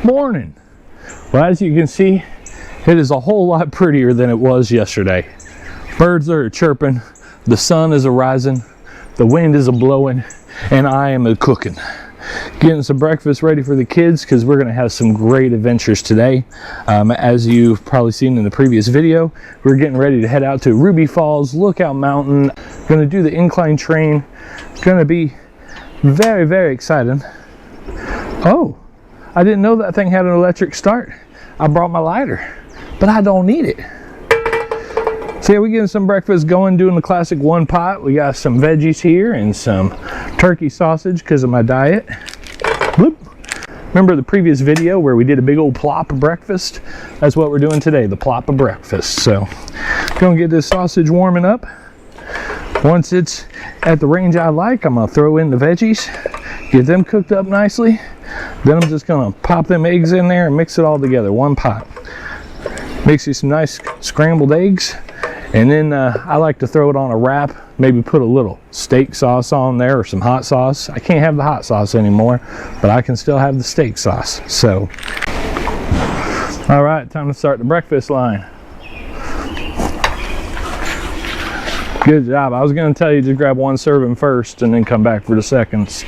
Morning. Well, as you can see, it is a whole lot prettier than it was yesterday. Birds are chirping, the sun is rising, the wind is blowing, and I am cooking. Getting some breakfast ready for the kids because we're going to have some great adventures today. As you've probably seen in the previous video, we're getting ready to head out to Ruby Falls, Lookout Mountain. Going to do the incline train. It's going to be very, very exciting. Oh, I didn't know that thing had an electric start. I brought my lighter, but I don't need it. So yeah, we're getting some breakfast going, doing the classic one pot. We got some veggies here and some turkey sausage because of my diet. Bloop. Remember the previous video where we did a big old plop of breakfast? That's what we're doing today, the plop of breakfast. So gonna get this sausage warming up. Once it's at the range I like, I'm gonna throw in the veggies, get them cooked up nicely. Then I'm just gonna pop them eggs in there and mix it all together, one pot. Mix you some nice scrambled eggs. And then I like to throw it on a wrap, maybe put a little steak sauce on there or some hot sauce. I can't have the hot sauce anymore, but I can still have the steak sauce. So, all right, time to start the breakfast line. Good job. I was going to tell you to grab one serving first and then come back for the seconds.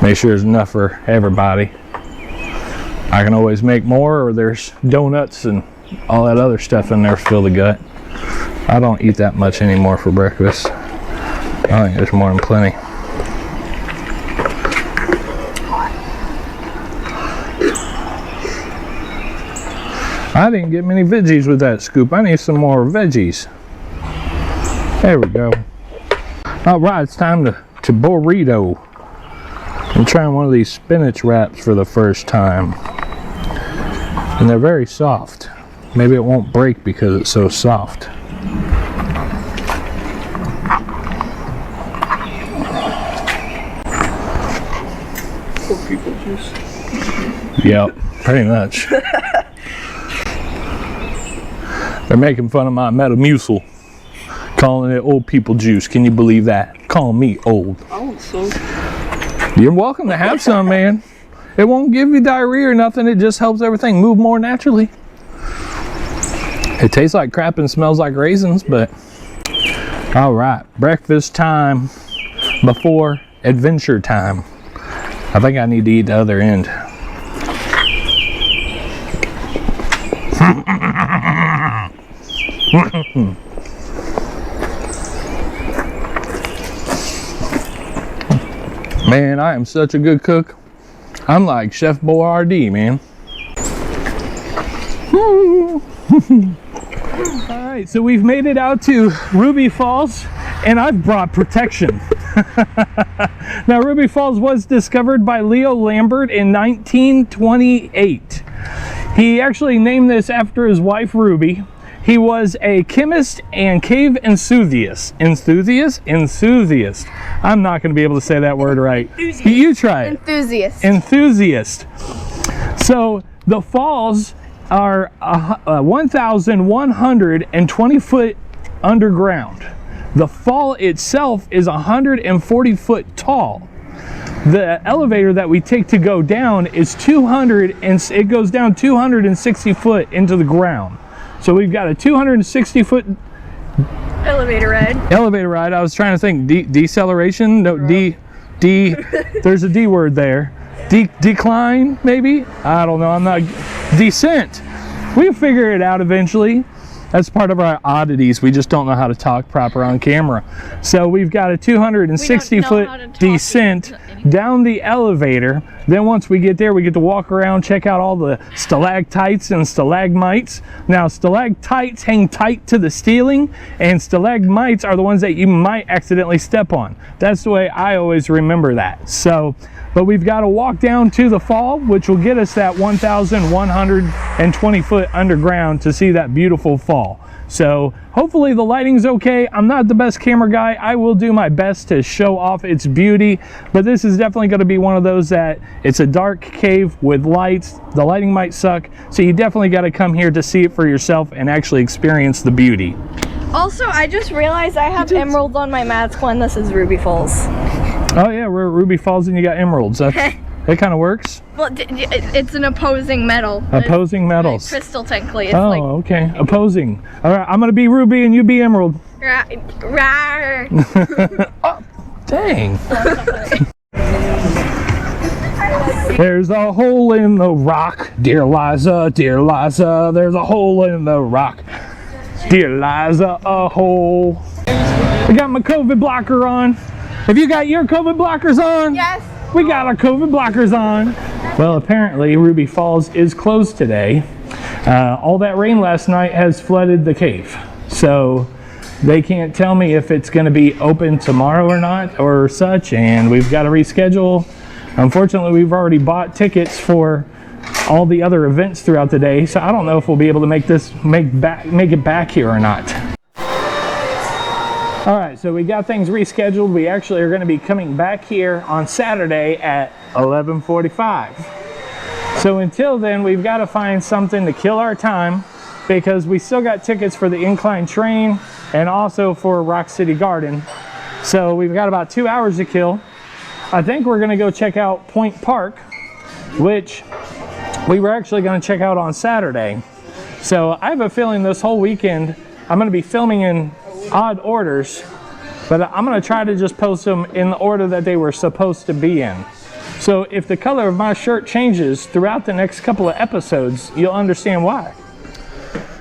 Make sure there's enough for everybody. I can always make more, or there's donuts and all that other stuff in there to fill the gut. I don't eat that much anymore for breakfast. I think there's more than plenty. I didn't get many veggies with that scoop. I need some more veggies. There we go. All right, it's time to burrito. I'm trying one of these spinach wraps for the first time. And they're very soft. Maybe it won't break because it's so soft. Old people juice. Yep, pretty much. They're making fun of my Metamucil, calling it old people juice. Can you believe that? Call me old. I want some. You're welcome to have some, man. It won't give you diarrhea or nothing. It just helps everything move more naturally. It tastes like crap and smells like raisins, but all right, breakfast time before adventure time. I think I need to eat the other end. Man, I am such a good cook. I'm like Chef Boyardee, man. All right, so we've made it out to Ruby Falls, and I've brought protection. Now, Ruby Falls was discovered by Leo Lambert in 1928. He actually named this after his wife, Ruby. He was a chemist and cave enthusiast. Enthusiast. I'm not going to be able to say that word right. Enthusiast. You try it. Enthusiast. So the falls are 1,120 foot underground. The fall itself is 140 foot tall. The elevator that we take to go down is 200, and it goes down 260 foot into the ground. So we've got a 260 foot elevator ride. I was trying to think deceleration. No, there's a D word there. Decline, maybe? I don't know. I'm not. Descent. We'll figure it out eventually. That's part of our oddities. We just don't know how to talk proper on camera. So we've got a 260 foot descent down the elevator. Then once we get there, we get to walk around, check out all the stalactites and stalagmites. Now, stalactites hang tight to the ceiling, and stalagmites are the ones that you might accidentally step on. That's the way I always remember that. So, but we've got to walk down to the fall, which will get us that 1,120 foot underground to see that beautiful fall. So hopefully the lighting's okay. I'm not the best camera guy. I will do my best to show off its beauty, but this is definitely going to be one of those that it's a dark cave with lights. The lighting might suck, so you definitely got to come here to see it for yourself and actually experience the beauty. Also, I just realized I have emeralds on my mask when this is Ruby Falls. Oh yeah, we're at Ruby Falls and you got emeralds. That's It kind of works. Well, it's an opposing metal. Opposing metals. Like crystal technically. It's Oh, like, okay. Opposing. All right, I'm gonna be Ruby and you be Emerald. rawr. Oh, dang. There's a hole in the rock, dear Liza, there's a hole in the rock. Dear Liza, a hole. I got my COVID blocker on. Have you got your COVID blockers on? Yes. We got our COVID blockers on. Well, apparently Ruby Falls is closed today. All that rain last night has flooded the cave. So they can't tell me if it's going to be open tomorrow or not or such, and we've got to reschedule. Unfortunately, we've already bought tickets for all the other events throughout the day, so I don't know if we'll be able to make it back here or not. All right, so we got things rescheduled. We actually are going to be coming back here on Saturday at 11:45. So until then, we've got to find something to kill our time because we still got tickets for the Incline train and also for Rock City Garden. So we've got about 2 hours to kill. I think we're going to go check out Point Park, which we were actually going to check out on Saturday. So I have a feeling this whole weekend I'm going to be filming in odd orders, but I'm going to try to just post them in the order that they were supposed to be in. So if the color of my shirt changes throughout the next couple of episodes, you'll understand why.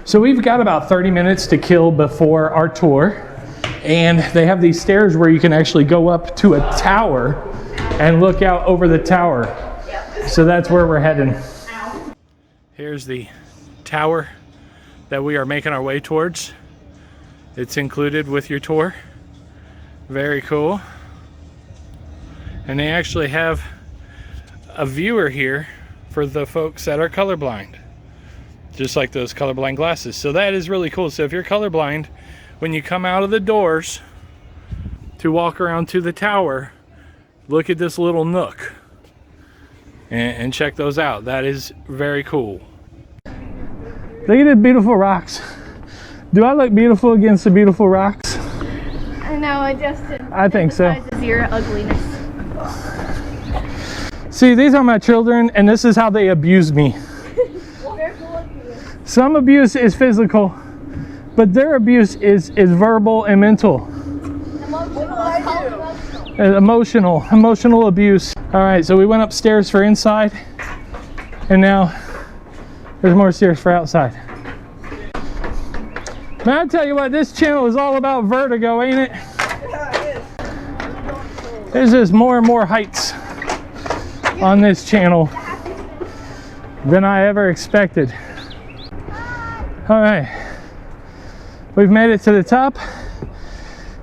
So we've got about 30 minutes to kill before our tour, and they have these stairs where you can actually go up to a tower and look out over the tower. So that's where we're heading. Here's the tower that we are making our way towards. It's included with your tour. Very cool. And they actually have a viewer here for the folks that are colorblind, just like those colorblind glasses. So that is really cool. So if you're colorblind, when you come out of the doors to walk around to the tower, look at this little nook and check those out. That is very cool. Look at the beautiful rocks. Do I look beautiful against the beautiful rocks? I know, it just I think so. emphasizes your ugliness. See, these are my children, and this is how they abuse me. Some abuse is physical, but their abuse is verbal and mental. Emotional abuse. All right, so we went upstairs for inside, and now there's more stairs for outside. Man, I tell you what, this channel is all about vertigo, ain't it? There's just more and more heights on this channel than I ever expected. All right, we've made it to the top.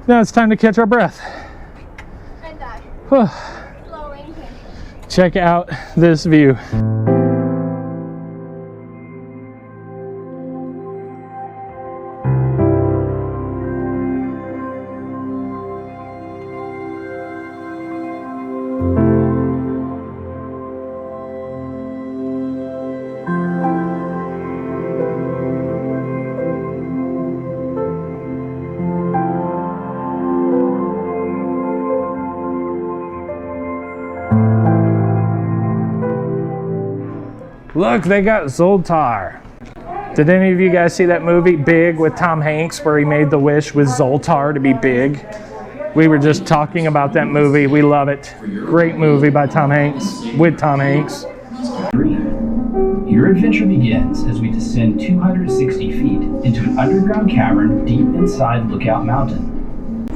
Now it's time to catch our breath. Check out this view. Look, they got Zoltar. Did any of you guys see that movie Big with Tom Hanks where he made the wish with Zoltar to be big? We were just talking about that movie. We love it. Great movie by Tom Hanks, with Tom Hanks. Your adventure begins as we descend 260 feet into an underground cavern deep inside Lookout Mountain.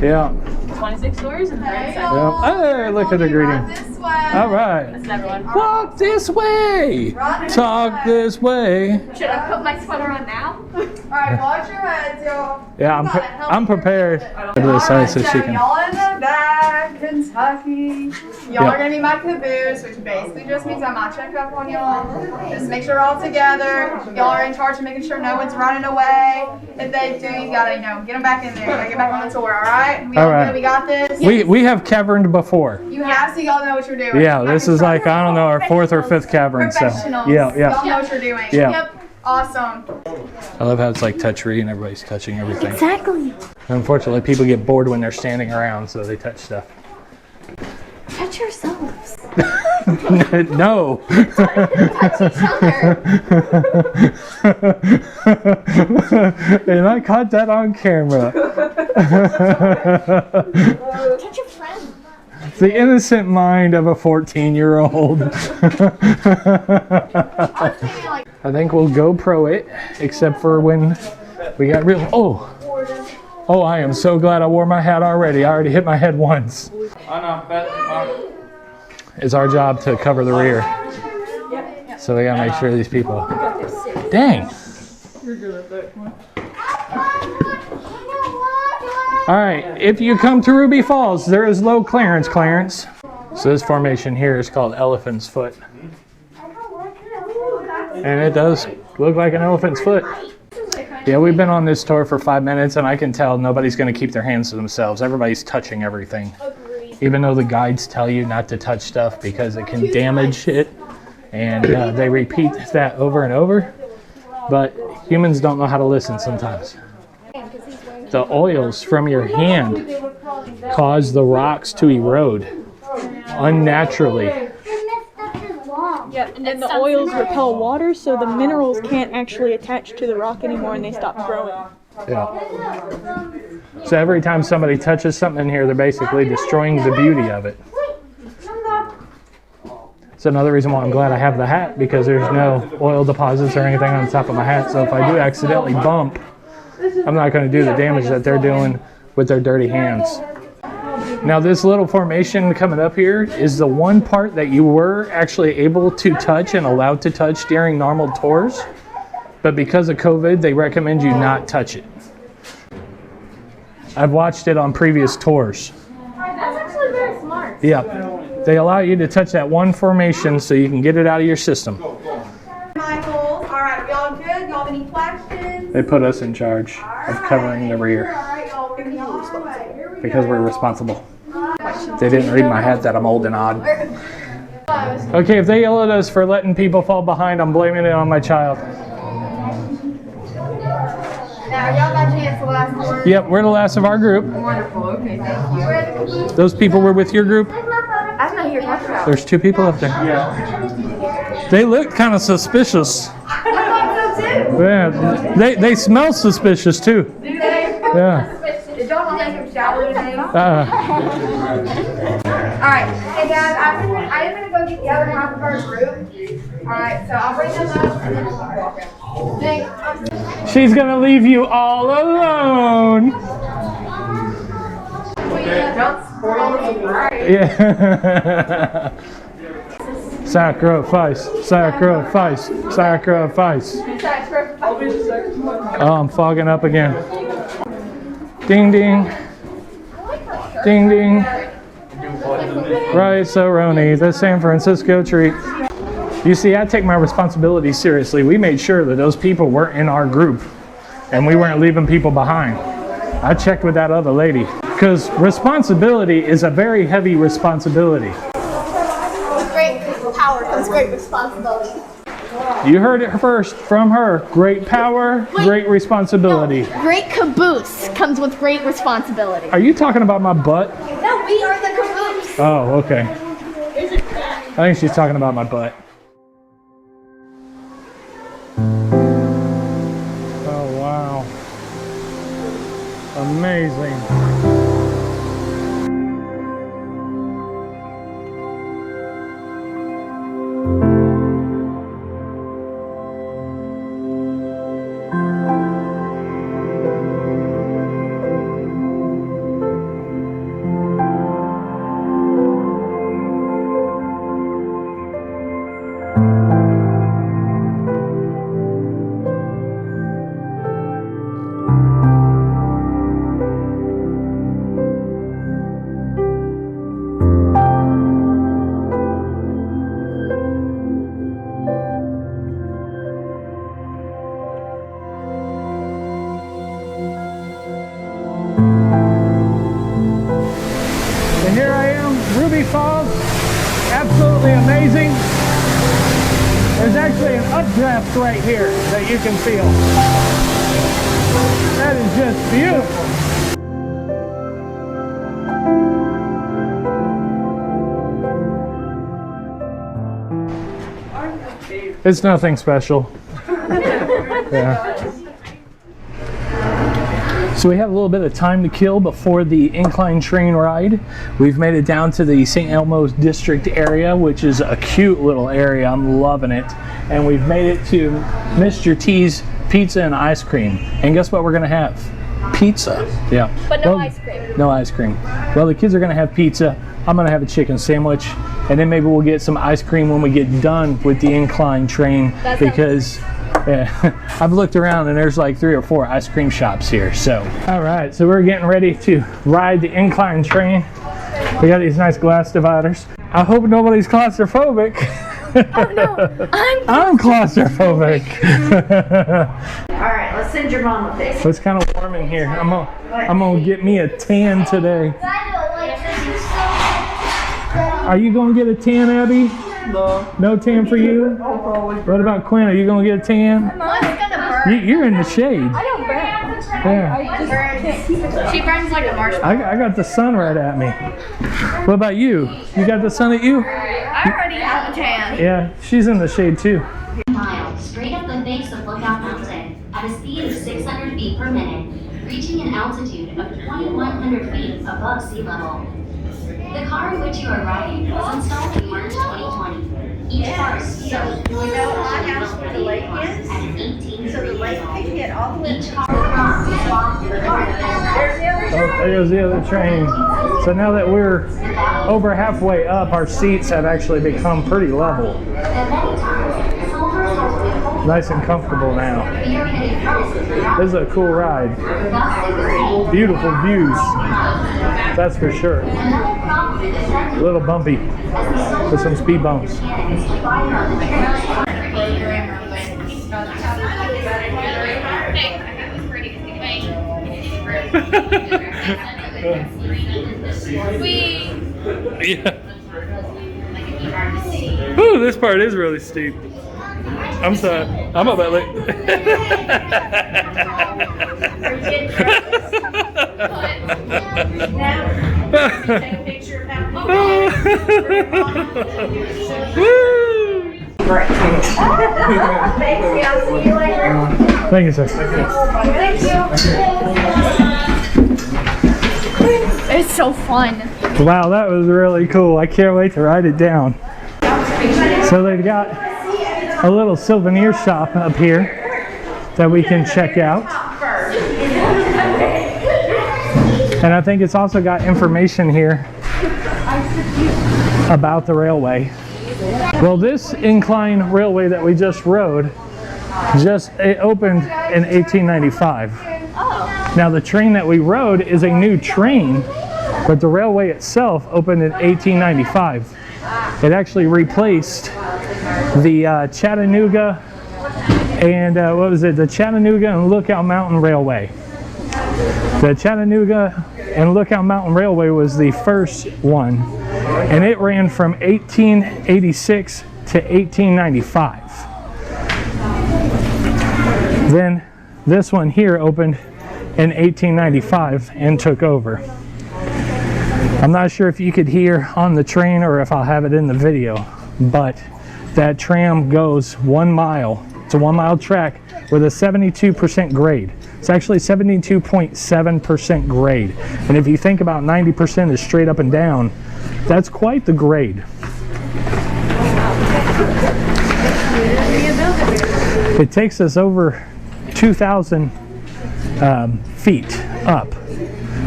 Yeah. 26 stories and 30 seconds. Yeah. Hey, look at the greeting. All right. That's everyone. Walk this way. Talk this way. Should I put my sweater on now? Alright, watch your heads, y'all. Yeah, I'm prepared. To the side so she can. Y'all in the back, Kentucky. Y'all are gonna be my caboose, which basically just means I might check up on y'all. Just make sure we're all together. Y'all are in charge of making sure no one's running away. If they do, you gotta, get them back in there. You gotta get back on the tour, alright? We all Alright. good? We got this? We have caverned before. You have, so y'all know what you're doing. Yeah, this is like, I don't know, our fourth or fifth cavern. So Professionals. yeah. Y'all know what you're doing. Yeah. Yep. Awesome. I love how it's like touch-free and everybody's touching everything. Exactly. Unfortunately, people get bored when they're standing around, so they touch stuff. Touch yourselves. No. Touch each other. And I caught that on camera. Touch your friend. The innocent mind of a 14-year-old. I think we'll GoPro it, except for when we got real. Oh, I am so glad I wore my hat already. I already hit my head once. It's our job to cover the rear. So we gotta make sure these people. Dang. All right, if you come to Ruby Falls, there is low clearance, Clarence. So this formation here is called Elephant's Foot. And it does look like an elephant's foot. Yeah, we've been on this tour for 5 minutes and I can tell nobody's gonna keep their hands to themselves. Everybody's touching everything. Even though the guides tell you not to touch stuff because it can damage it. And they repeat that over and over. But humans don't know how to listen sometimes. The oils from your hand cause the rocks to erode unnaturally. Yep, and then the oils repel water, so the minerals can't actually attach to the rock anymore and they stop growing. Yeah. So every time somebody touches something in here, they're basically destroying the beauty of it. It's another reason why I'm glad I have the hat, because there's no oil deposits or anything on top of my hat. So if I do accidentally bump, I'm not going to do the damage that they're doing with their dirty hands. Now this little formation coming up here is the one part that you were actually able to touch and allowed to touch during normal tours. But because of COVID, they recommend you not touch it. I've watched it on previous tours. That's actually very smart. Yeah. They allow you to touch that one formation so you can get it out of your system. Michael, all right, are y'all good? Y'all have any questions? They put us in charge of covering the rear because we're responsible. They didn't read my hat that I'm old and odd. Okay, if they yell at us for letting people fall behind, I'm blaming it on my child. Now, y'all got a chance to last word? Yep, we're the last of our group. Wonderful, okay, thank you. Those people were with your group? I'm not here talking about. There's 2 people up there. Yeah. They look kind of suspicious. I thought so too. Yeah, they smell suspicious too. Do they? Yeah. Did y'all take them shower today? All Uh, right, hey guys, I am gonna go get the other half of our group. All right, so I'll bring them up and then we'll keep walking. Thanks. she's gonna leave you all alone. Don't spoil it. Yeah. Sacrifice, sacrifice, sacrifice. Oh, I'm fogging up again. Ding ding. Ding ding. Right, so Roni, the San Francisco treat. You see, I take my responsibility seriously. We made sure that those people weren't in our group and we weren't leaving people behind. I checked with that other lady because responsibility is a very heavy responsibility. With great power comes great responsibility. You heard it first from her. Great power, great responsibility. Great caboose comes with great responsibility. Are you talking about my butt? No, we are the caboose. Oh, okay. I think she's talking about my butt. Oh, wow. Amazing. And here I am, Ruby Falls, absolutely amazing. There's actually an updraft right here that you can feel. That is just beautiful. It's nothing special. Yeah. So we have a little bit of time to kill before the incline train ride. We've made it down to the St. Elmo's district area, which is a cute little area. I'm loving it. And we've made it to Mr. T's Pizza and Ice Cream. And guess what we're gonna have? Pizza. Yeah. But no ice cream. No ice cream. Well, the kids are gonna have pizza. I'm gonna have a chicken sandwich. And then maybe we'll get some ice cream when we get done with the incline train, because yeah, I've looked around and there's like 3 or 4 ice cream shops here. So, all right, so we're getting ready to ride the incline train. We got these nice glass dividers. I hope nobody's claustrophobic. Oh no, I'm claustrophobic. All right, let's send your mom a picture. It's kind of warm in here. I'm gonna get me a tan today. Are you gonna get a tan, Abby? No. No tan for you? What about Quinn? Are you gonna get a tan? Mine's gonna burn. You're in the shade. I don't burn. Yeah. I just can't keep it. She burns like a marshmallow. I got the sun right at me. What about you? You got the sun at you? I already have a tan. Yeah, she's in the shade too. Mile straight up the face of Lookout Mountain at a speed of 600 feet per minute, reaching an altitude of 2,100 feet above sea level. The car in which you are riding was installed in March 2020. Each car is so at an 18 So the lake can get all the way. Each car belongs to the car. Oh, there goes the other train. So now that we're over halfway up, our seats have actually become pretty level. Nice and comfortable now. This is a cool ride. Beautiful views, that's for sure. A little bumpy with some speed bumps. Yeah. Ooh, this part is really steep. I'm sorry. I'm about late. Take a picture of how Woo! Great. Thanks, I'll see you later. Thank you, sir. Thank you. It's so fun. Wow, that was really cool. I can't wait to ride it down. So they've got a little souvenir shop up here that we can check out. And I think it's also got information here about the railway. Well, this incline railway that we just rode, it opened in 1895. Now the train that we rode is a new train, but the railway itself opened in 1895. It actually replaced the Chattanooga and the Chattanooga and Lookout Mountain Railway. The Chattanooga and Lookout Mountain Railway was the first one, and it ran from 1886 to 1895. Then this one here opened in 1895 and took over. I'm not sure if you could hear on the train or if I'll have it in the video, but that tram goes 1 mile. It's a 1 mile track with a 72% grade. It's actually 72.7% grade. And if you think about 90% is straight up and down, that's quite the grade. It takes us over 2,000 feet up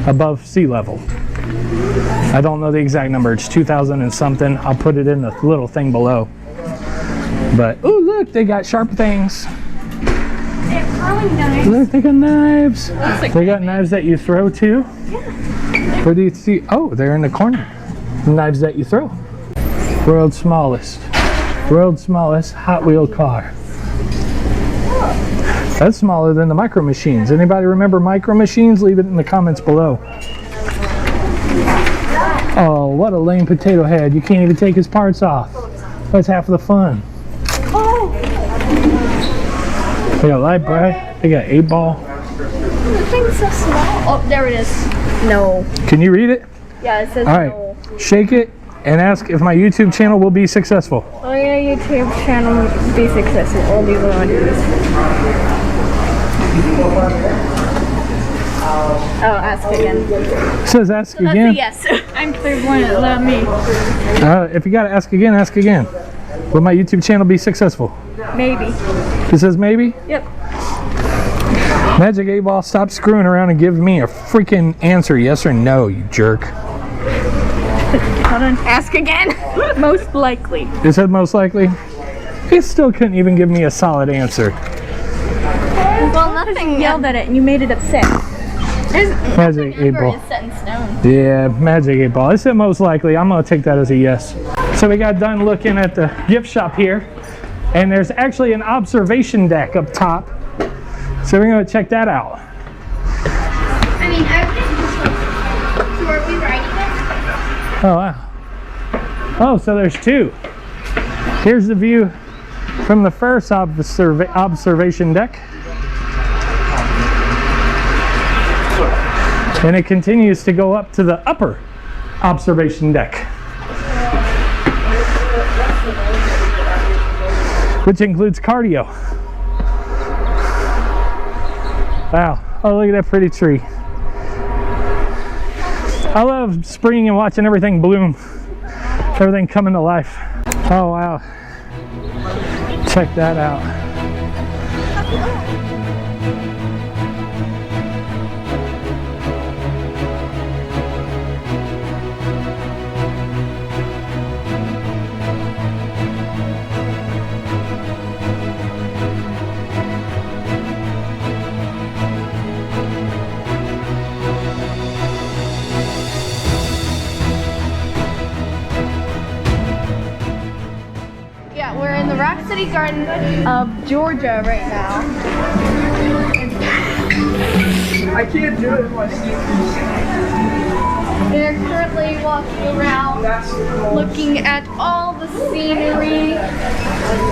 above sea level. I don't know the exact number. It's 2,000 and something. I'll put it in the little thing below. But, oh look, they got sharp things. Look, they got knives. They got knives that you throw too. Where do you see? Oh, they're in the corner. Knives that you throw. World's smallest Hot Wheel car. That's smaller than the Micro Machines. Anybody remember Micro Machines? Leave it in the comments below. Oh, what a lame potato head. You can't even take his parts off. That's half of the fun. They got light bright. They got 8-ball. The thing's so small. Oh, there it is. No. Can you read it? Yeah, it says All right. no. Shake it and ask if my YouTube channel will be successful. Oh yeah, YouTube channel be successful. Oldies and oddities. Oh, ask again. It says ask again. Yes. I'm clairvoyant. Let me. If you gotta ask again, ask again. Will my YouTube channel be successful? Maybe. It says maybe? Yep. Magic 8-Ball, stop screwing around and give me a freaking answer, yes or no, you jerk. Hold on. Ask again. Most likely. It said most likely? He still couldn't even give me a solid answer. Well, nothing. Yelled at it and you made it upset. Magic 8-Ball. Set in stone. Yeah, Magic 8-Ball. It said most likely. I'm gonna take that as a yes. So we got done looking at the gift shop here, and there's actually an observation deck up top. So we're gonna check that out. I mean, I wouldn't. So are we riding it? Oh wow. Oh, so there's two. Here's the view from the first observation deck. And it continues to go up to the upper observation deck, which includes cardio. Wow. Oh, look at that pretty tree. I love spring and watching everything bloom, everything coming to life. Oh, wow. Check that out. Yeah, we're in the Rock City Garden of Georgia right now. I can't do it in my seat. They're currently walking around, looking at all the scenery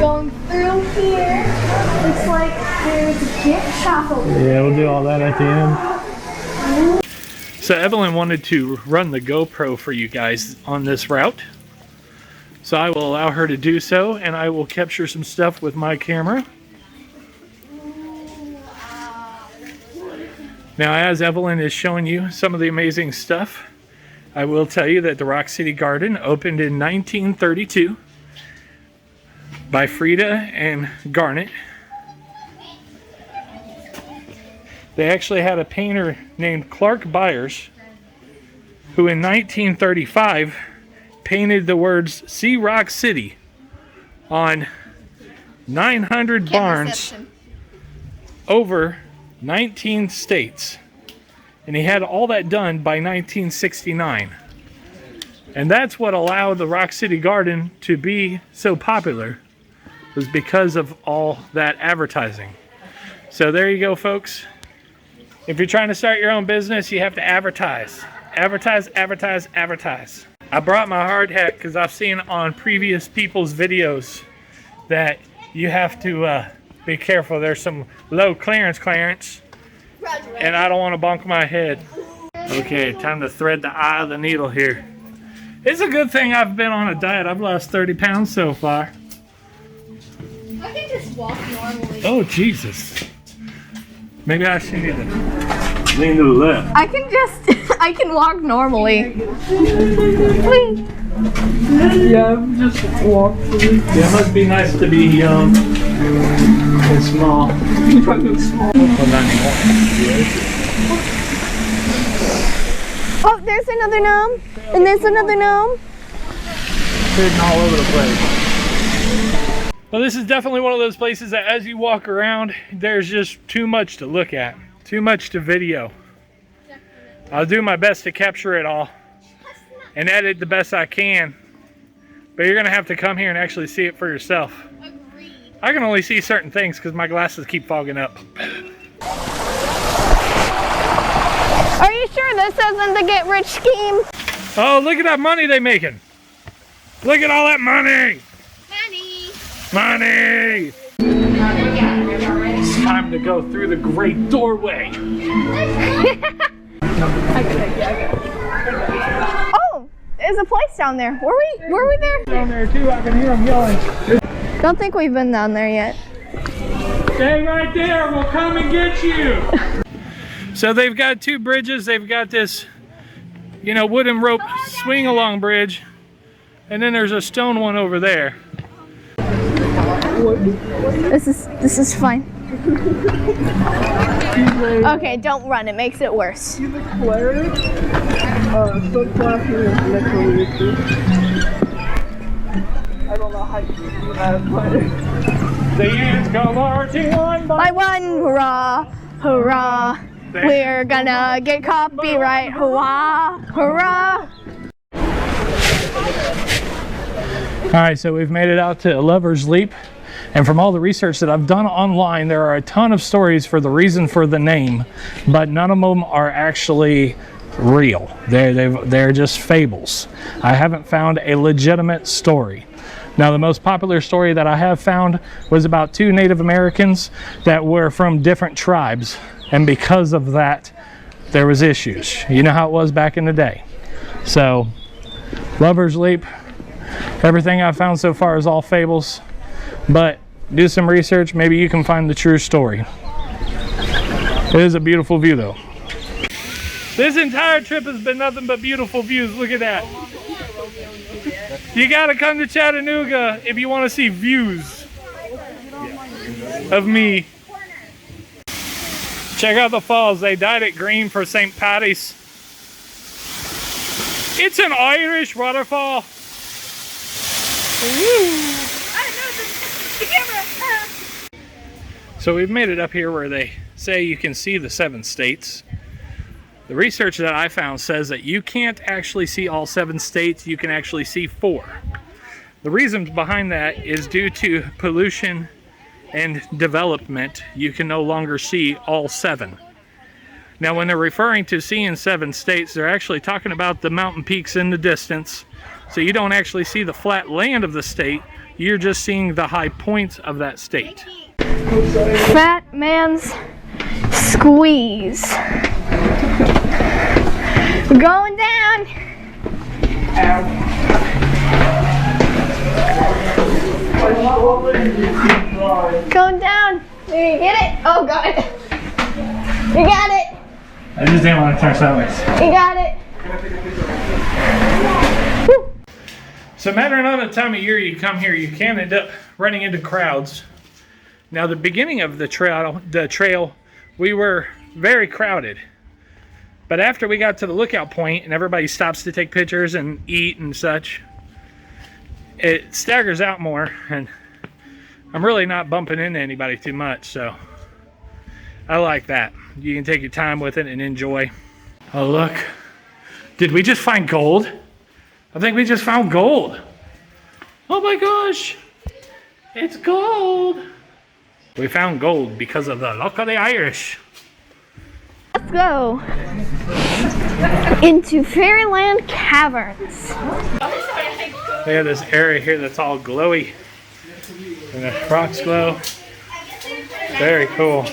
going through here. Looks like there's a gift shop over there. Yeah, we'll do all that at the end. So Evelyn wanted to run the GoPro for you guys on this route. So I will allow her to do so, and I will capture some stuff with my camera. Now, as Evelyn is showing you some of the amazing stuff, I will tell you that the Rock City Garden opened in 1932 by Frida and Garnet. They actually had a painter named Clark Byers, who in 1935 painted the words "See Rock City" on 900 barns over 19 states. And he had all that done by 1969. And that's what allowed the Rock City Garden to be so popular, was because of all that advertising. So there you go, folks. If you're trying to start your own business, you have to advertise. Advertise, advertise, advertise. I brought my hard hat because I've seen on previous people's videos that you have to be careful. There's some low clearance, and I don't want to bonk my head. Okay, time to thread the eye of the needle here. It's a good thing I've been on a diet. I've lost 30 pounds so far. I can just walk normally. Oh, Jesus. Maybe I should need to lean to the left. I can walk normally. Yeah, just walk through. Yeah, it must be nice to be young and small. Well, not anymore. Oh, there's another gnome. And there's another gnome. Hidden all over the place. Well, this is definitely one of those places that as you walk around, there's just too much to look at, too much to video. I'll do my best to capture it all and edit the best I can, but you're gonna have to come here and actually see it for yourself. Agreed. I can only see certain things because my glasses keep fogging up. Are you sure this isn't the get rich scheme? Oh, look at that money they making. Look at all that money. Money! It's time to go through the great doorway. Oh, is there's a place down there. Were we there? Down there too, I can hear them yelling. Don't think we've been down there yet. Stay right there, we'll come and get you. So they've got two bridges. They've got this, you know, wooden rope swing along bridge. And then there's a stone one over there. This is fine. Okay, don't run. It makes it worse. You look hilarious. So classy and literally too. I don't know how you do that, but The ants go marching one by By one, hurrah, hurrah. We're gonna get copyright, hurrah, hurrah. Alright, so we've made it out to Lover's Leap, and from all the research that I've done online, there are a ton of stories for the reason for the name, but none of them are actually real. They're just fables. I haven't found a legitimate story. Now, the most popular story that I have found was about two Native Americans that were from different tribes, and because of that, there was issues. You know how it was back in the day. So, Lover's Leap, everything I've found so far is all fables, but do some research, maybe you can find the true story. It is a beautiful view though. This entire trip has been nothing but beautiful views. Look at that. You gotta come to Chattanooga if you want to see views of me. Check out the falls. They dyed it green for St. Patty's. It's an Irish waterfall. So we've made it up here where they say you can see the 7 states. The research that I found says that you can't actually see all 7 states, you can actually see 4. The reason behind that is due to pollution and development, you can no longer see all 7. Now when they're referring to seeing 7 states, they're actually talking about the mountain peaks in the distance. So you don't actually see the flat land of the state, you're just seeing the high points of that state. Fat man's squeeze. We're going down. Going down. Did you get it? Oh, got it. You got it. I just didn't want to turn sideways. You got it. Woo. So mattering on the time of year you come here, you can end up running into crowds. Now the beginning of the trail, we were very crowded. But after we got to the lookout point and everybody stops to take pictures and eat and such, it staggers out more, and I'm really not bumping into anybody too much, so I like that. You can take your time with it and enjoy. Oh look, did we just find gold? I think we just found gold. Oh my gosh, it's gold. We found gold because of the luck of the Irish. Let's go into Fairyland Caverns. They have this area here that's all glowy and the rocks glow. Very cool.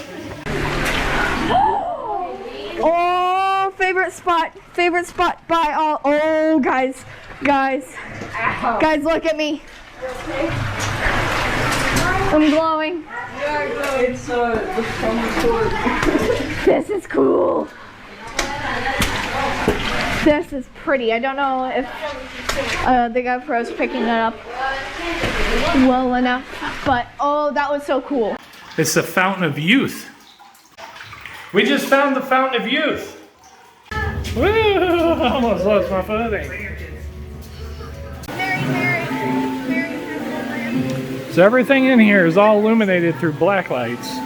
Oh, favorite spot by all. Oh, guys, look at me. I'm glowing. it's the summer sword. This is cool. This is pretty. I don't know if the GoPro's picking it up well enough, but oh, that was so cool. It's the Fountain of Youth. We just found the Fountain of Youth. Woo! I almost lost my footing. So everything in here is all illuminated through black lights.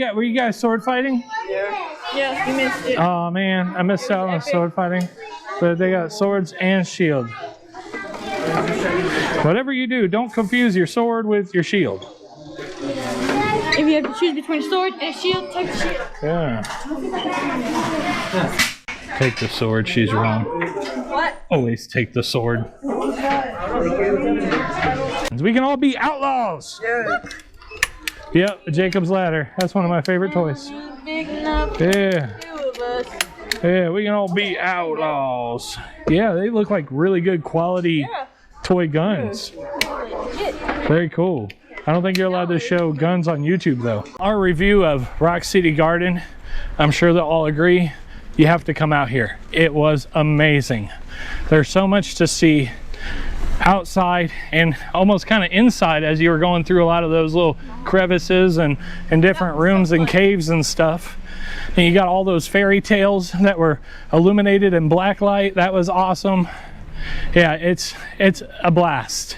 got? Were you guys sword fighting? Yeah, you missed it. Oh man, I missed out on sword fighting. But they got swords and shield. Whatever you do, don't confuse your sword with your shield. If you have to choose between a sword and a shield, take the shield. Yeah. Take the sword, she's wrong. What? Always take the sword. We can all be outlaws. Yep, Jacob's Ladder. That's one of my favorite toys. Big enough. Yeah. Two of us. Yeah, we can all be outlaws. Yeah, they look like really good quality toy guns. Very cool. I don't think you're allowed to show guns on YouTube though. Our review of Rock City Garden, I'm sure they'll all agree, you have to come out here. It was amazing. There's so much to see outside and almost kind of inside as you were going through a lot of those little crevices and different rooms and caves and stuff. And you got all those fairy tales that were illuminated in black light. That was awesome. Yeah, it's a blast.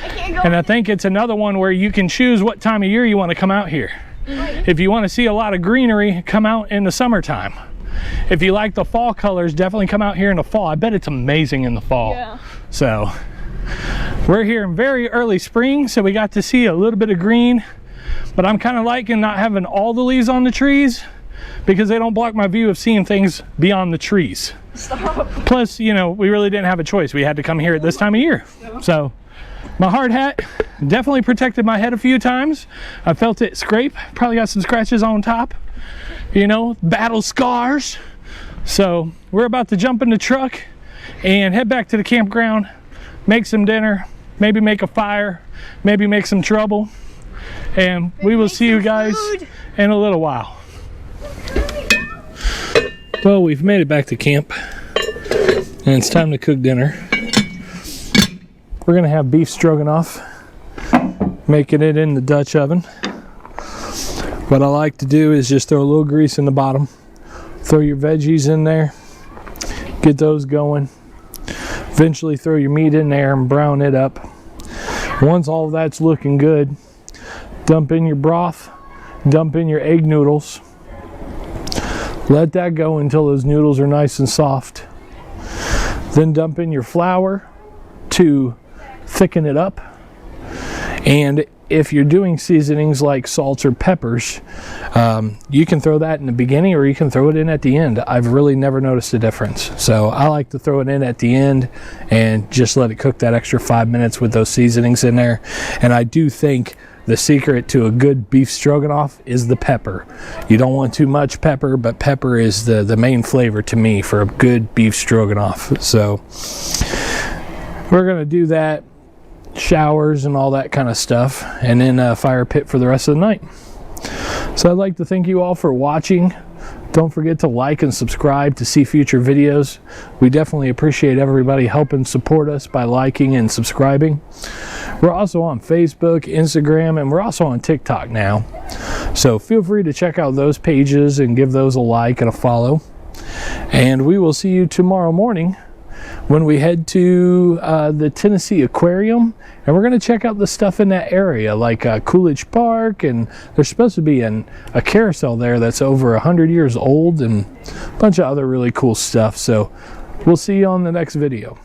And I think it's another one where you can choose what time of year you want to come out here. If you want to see a lot of greenery, come out in the summertime. If you like the fall colors, definitely come out here in the fall. I bet it's amazing in the fall. Yeah. So we're here in very early spring, so we got to see a little bit of green, but I'm kind of liking not having all the leaves on the trees because they don't block my view of seeing things beyond the trees. Stop. Plus, you know, we really didn't have a choice. We had to come here at this time of year. So my hard hat definitely protected my head a few times. I felt it scrape, probably got some scratches on top, you know, battle scars. So we're about to jump in the truck and head back to the campground, make some dinner, maybe make a fire, maybe make some trouble, and we will see you guys in a little while. Well, we've made it back to camp and it's time to cook dinner. We're gonna have beef stroganoff, making it in the Dutch oven. What I like to do is just throw a little grease in the bottom, throw your veggies in there, get those going. Eventually throw your meat in there and brown it up. Once all of that's looking good, dump in your broth, dump in your egg noodles. Let that go until those noodles are nice and soft. Then dump in your flour to thicken it up. And if you're doing seasonings like salts or peppers, you can throw that in the beginning or you can throw it in at the end. I've really never noticed a difference. So I like to throw it in at the end and just let it cook that extra 5 minutes with those seasonings in there. And I do think the secret to a good beef stroganoff is the pepper. You don't want too much pepper, but pepper is the main flavor to me for a good beef stroganoff. So we're gonna do that, showers and all that kind of stuff, and then a fire pit for the rest of the night. So I'd like to thank you all for watching. Don't forget to like and subscribe to see future videos. We definitely appreciate everybody helping support us by liking and subscribing. We're also on Facebook, Instagram, and we're also on TikTok now. So feel free to check out those pages and give those a like and a follow. And we will see you tomorrow morning when we head to the Tennessee Aquarium, and we're going to check out the stuff in that area like Coolidge Park, and there's supposed to be a carousel there that's over 100 years old and a bunch of other really cool stuff. So we'll see you on the next video.